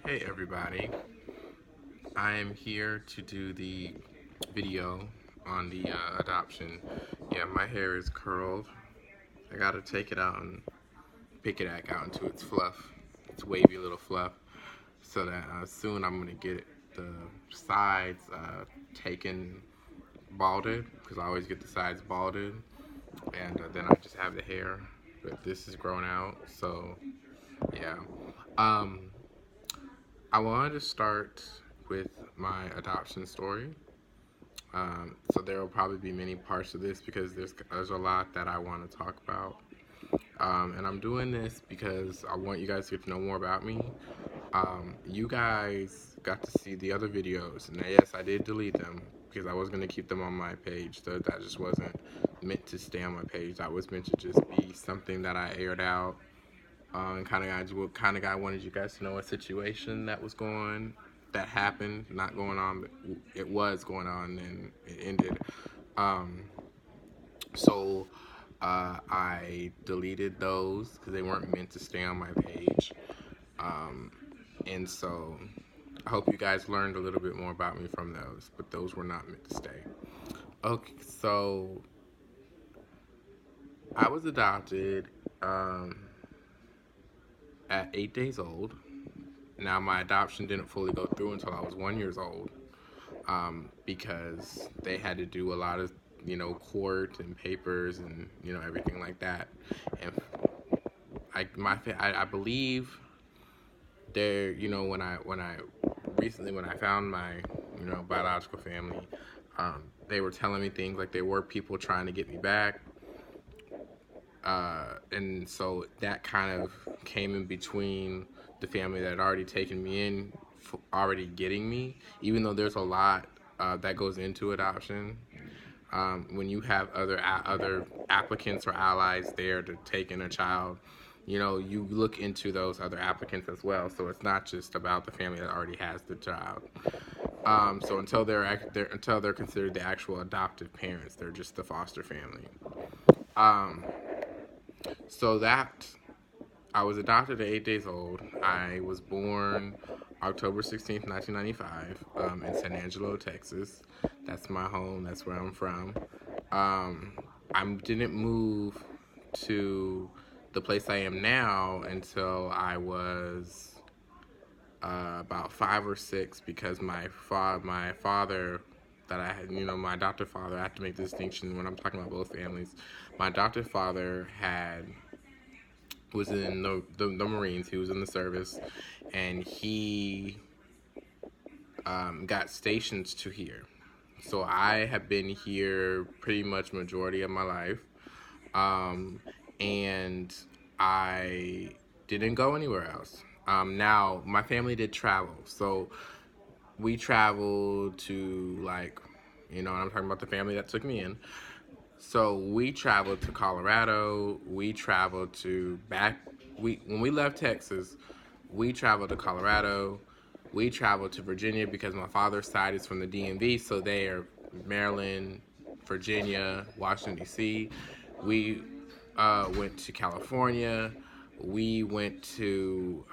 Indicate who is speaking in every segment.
Speaker 1: Hey everybody, I am here to do the video on the adoption. Yeah, my hair is curled. I gotta take it out and pick it back out into its fluff, its wavy little fluff, so that soon I'm gonna get the sides taken balded, because I always get the sides balded, and then I just have the hair, but this is grown out, so yeah. Um, I wanted to start with my adoption story. So there will probably be many parts of this because there's a lot that I want to talk about. And I'm doing this because I want you guys to get to know more about me. You guys got to see the other videos, and yes, I did delete them because I was going to keep them on my page. So that just wasn't meant to stay on my page. That was meant to just be something that I aired out. And kind of guy wanted you guys to know a situation that happened, not going on, but it was going on, and it ended. Um, so I deleted those because they weren't meant to stay on my page. Um, and so I hope you guys learned a little bit more about me from those, but those were not meant to stay. Okay, so I was adopted at 8 days old. Now, my adoption didn't fully go through until I was 1 year old, because they had to do a lot of, court and papers and, everything like that. And I believe there, when I found my, biological family, they were telling me things like there were people trying to get me back. And so that kind of came in between the family that had already taken me in, already getting me, even though there's a lot that goes into adoption. When you have other applicants or allies there to take in a child, you look into those other applicants as well. So it's not just about the family that already has the child. So until they're considered the actual adoptive parents, they're just the foster family. Um, so that I was adopted at 8 days old. I was born October 16th, 1995, in San Angelo, Texas. That's my home. That's where I'm from. I didn't move to the place I am now until I was about 5 or 6, because my father that I had, my adopted father, I have to make the distinction when I'm talking about both families. My adopted father was in the Marines. He was in the service, and he got stationed to here. So I have been here pretty much majority of my life, and I didn't go anywhere else. Now my family did travel, so we traveled to, and I'm talking about the family that took me in. So we traveled to Colorado. We traveled to when we left Texas, we traveled to Colorado. We traveled to Virginia because my father's side is from the DMV, so they are Maryland, Virginia, Washington D.C. We went to California. We went to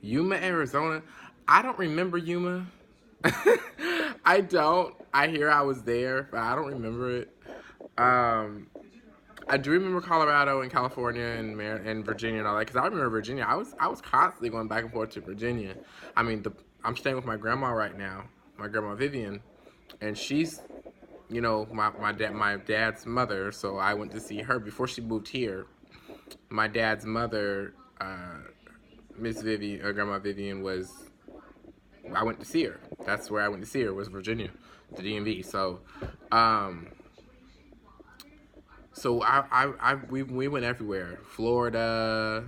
Speaker 1: Yuma, Arizona. I don't remember Yuma. I don't. I hear I was there, but I don't remember it. I do remember Colorado and California and Virginia and all that, because I remember Virginia. I was constantly going back and forth to Virginia. I mean, I'm staying with my grandma right now, my grandma Vivian, and she's, my dad's mother. So I went to see her before she moved here. My dad's mother, Miss Vivian, or Grandma Vivian, I went to see her. That's where I went to see her, was Virginia, the DMV. We went everywhere. Florida,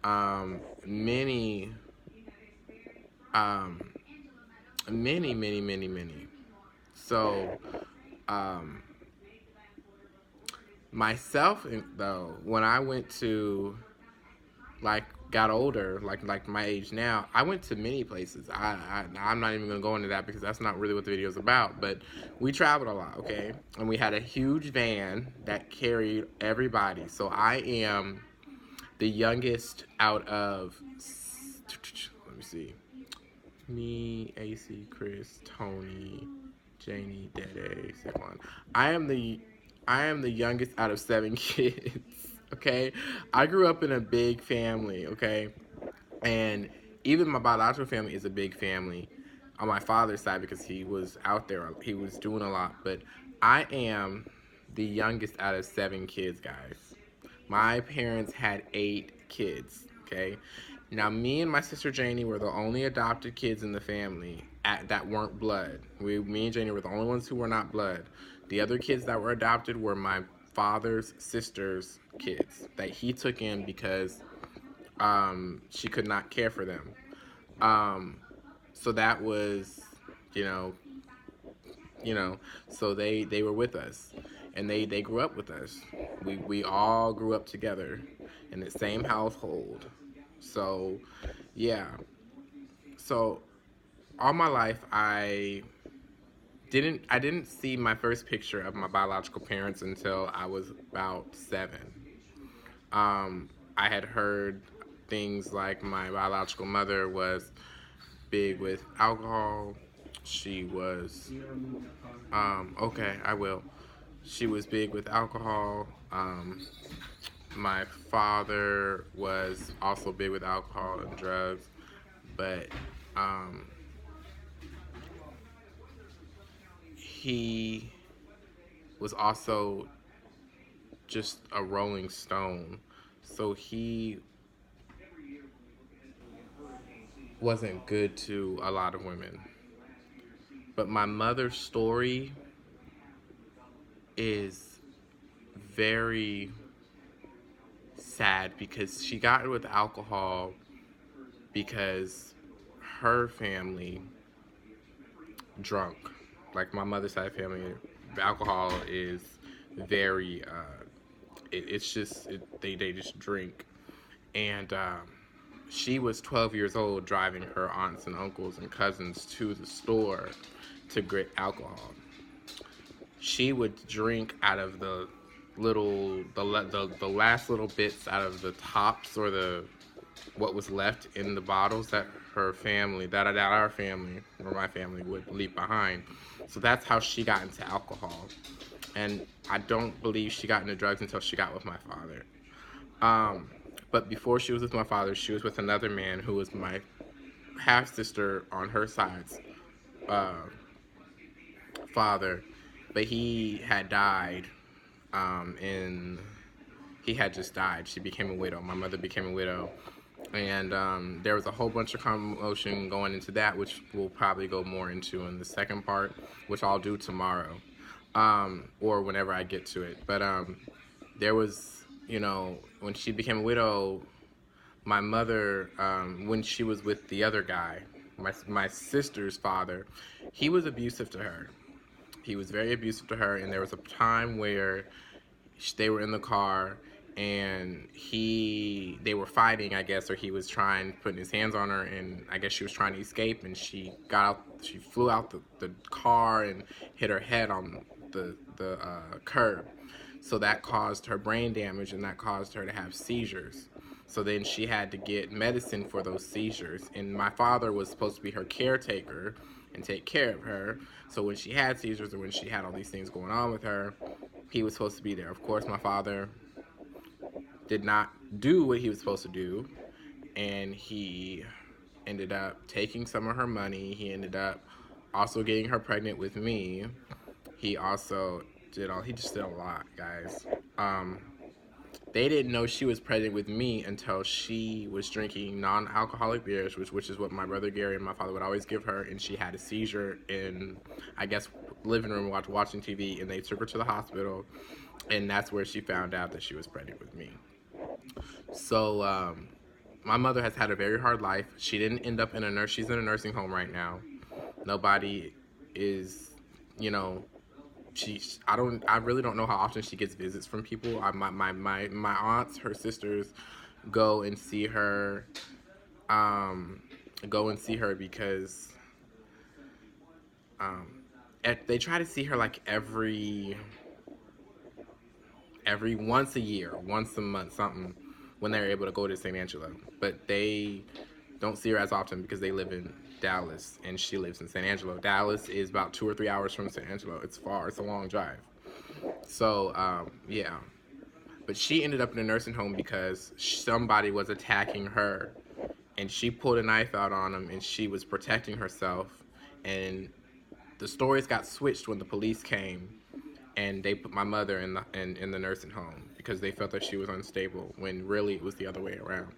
Speaker 1: many, many. So, myself, though, when I went to, got older, like my age now, I went to many places. I'm not even gonna go into that because that's not really what the video is about. But we traveled a lot, okay? And we had a huge van that carried everybody. So I am the youngest out of, let me see, me, AC, Chris, Tony, Janie, Dede, Saquon. I am the I am the youngest out of 7 kids. Okay, I grew up in a big family. Okay, and even my biological family is a big family on my father's side because he was out there. He was doing a lot. But I am the youngest out of 7 kids, guys. My parents had 8 kids. Okay, now me and my sister Janie were the only adopted kids in the family that weren't blood. Me and Janie were the only ones who were not blood. The other kids that were adopted were my father's sister's kids that he took in because she could not care for them. Um, so that was, you know, so they were with us, and they grew up with us. We all grew up together in the same household. So, yeah. So all my life I didn't see my first picture of my biological parents until I was about 7. I had heard things like my biological mother was big with alcohol. She was, okay, I will. She was big with alcohol. My father was also big with alcohol and drugs, but um, he was also just a rolling stone. So he wasn't good to a lot of women. But my mother's story is very sad because she got with alcohol because her family drunk. Like my mother's side family, alcohol is very, it's just, they just drink. And she was 12 years old driving her aunts and uncles and cousins to the store to get alcohol. She would drink out of the last little bits out of the tops or the what was left in the bottles that her family, that our family or my family would leave behind. So that's how she got into alcohol. And I don't believe she got into drugs until she got with my father. But before she was with my father, she was with another man who was my half sister on her side's uh, father, but he had died, and he had just died. She became a widow. My mother became a widow, and there was a whole bunch of commotion going into that, which we'll probably go more into in the second part, which I'll do tomorrow, or whenever I get to it. But there was, when she became a widow, my mother, when she was with the other guy, my sister's father, he was abusive to her. He was very abusive to her, and there was a time where they were in the car and they were fighting, I guess, or he was putting his hands on her, and I guess she was trying to escape, and she flew out the car and hit her head on the curb. So that caused her brain damage, and that caused her to have seizures. So then she had to get medicine for those seizures, and my father was supposed to be her caretaker and take care of her. So when she had seizures or when she had all these things going on with her, he was supposed to be there. Of course, my father did not do what he was supposed to do, and he ended up taking some of her money. He ended up also getting her pregnant with me. He also he just did a lot, guys. They didn't know she was pregnant with me until she was drinking non-alcoholic beers, which is what my brother Gary and my father would always give her, and she had a seizure in, I guess, living room watching TV, and they took her to the hospital, and that's where she found out that she was pregnant with me. So my mother has had a very hard life. She didn't end up in she's in a nursing home right now. Nobody is, I really don't know how often she gets visits from people. My aunts, her sisters, go and see her. Because they try to see her like every once a year, once a month, something. when they're able to go to St. Angelo. But they don't see her as often because they live in Dallas and she lives in St. Angelo. Dallas is about 2 or 3 hours from St. Angelo. It's far. It's a long drive. So yeah. But she ended up in a nursing home because somebody was attacking her, and she pulled a knife out on him, and she was protecting herself. And the stories got switched when the police came, and they put my mother in the nursing home because they felt that she was unstable, when really it was the other way around.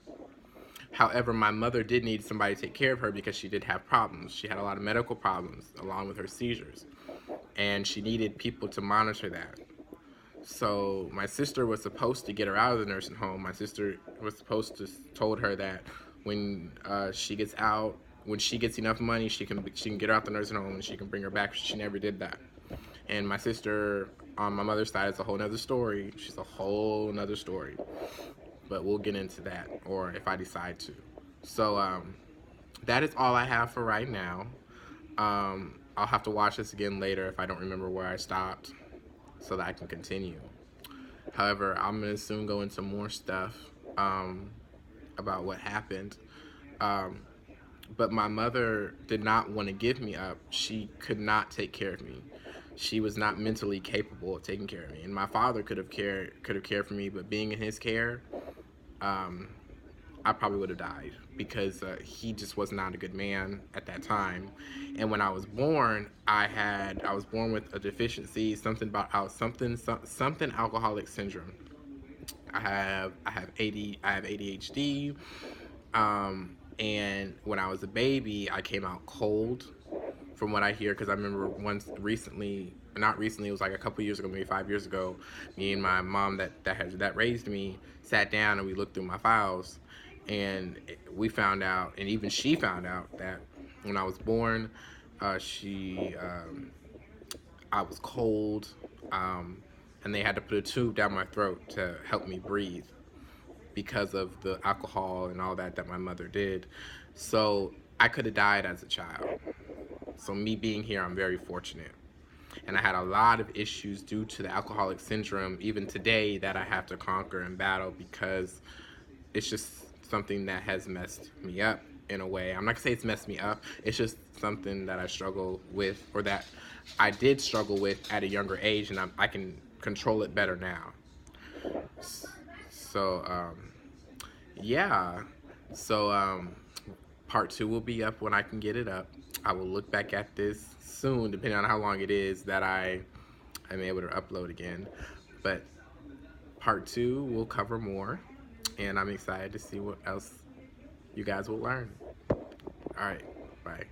Speaker 1: However, my mother did need somebody to take care of her because she did have problems. She had a lot of medical problems along with her seizures, and she needed people to monitor that. So my sister was supposed to get her out of the nursing home. My sister was supposed to told her that when she gets out, when she gets enough money, she can get her out the nursing home and she can bring her back. She never did that. And my sister on my mother's side is a whole nother story. She's a whole nother story. But we'll get into that, or if I decide to. So that is all I have for right now. I'll have to watch this again later if I don't remember where I stopped, so that I can continue. However, I'm going to soon go into more stuff about what happened. But my mother did not want to give me up. She could not take care of me. She was not mentally capable of taking care of me. And my father could have cared for me, but being in his care, I probably would have died because he just was not a good man at that time. And when I was born, I was born with a deficiency, something alcoholic syndrome. I have ADHD. And when I was a baby, I came out cold, from what I hear, because I remember once recently, not recently, it was like a couple years ago, maybe 5 years ago, me and my mom that raised me sat down and we looked through my files, and we found out, and even she found out, that when I was born, I was cold, and they had to put a tube down my throat to help me breathe because of the alcohol and all that my mother did. So I could have died as a child. So me being here, I'm very fortunate. And I had a lot of issues due to the alcoholic syndrome, even today, that I have to conquer and battle because it's just something that has messed me up in a way. I'm not gonna say it's messed me up. It's just something that I struggle with, or that I did struggle with at a younger age, and I can control it better now. So, yeah. So, part 2 will be up when I can get it up. I will look back at this soon, depending on how long it is that I am able to upload again. But part 2 will cover more, and I'm excited to see what else you guys will learn. All right, bye.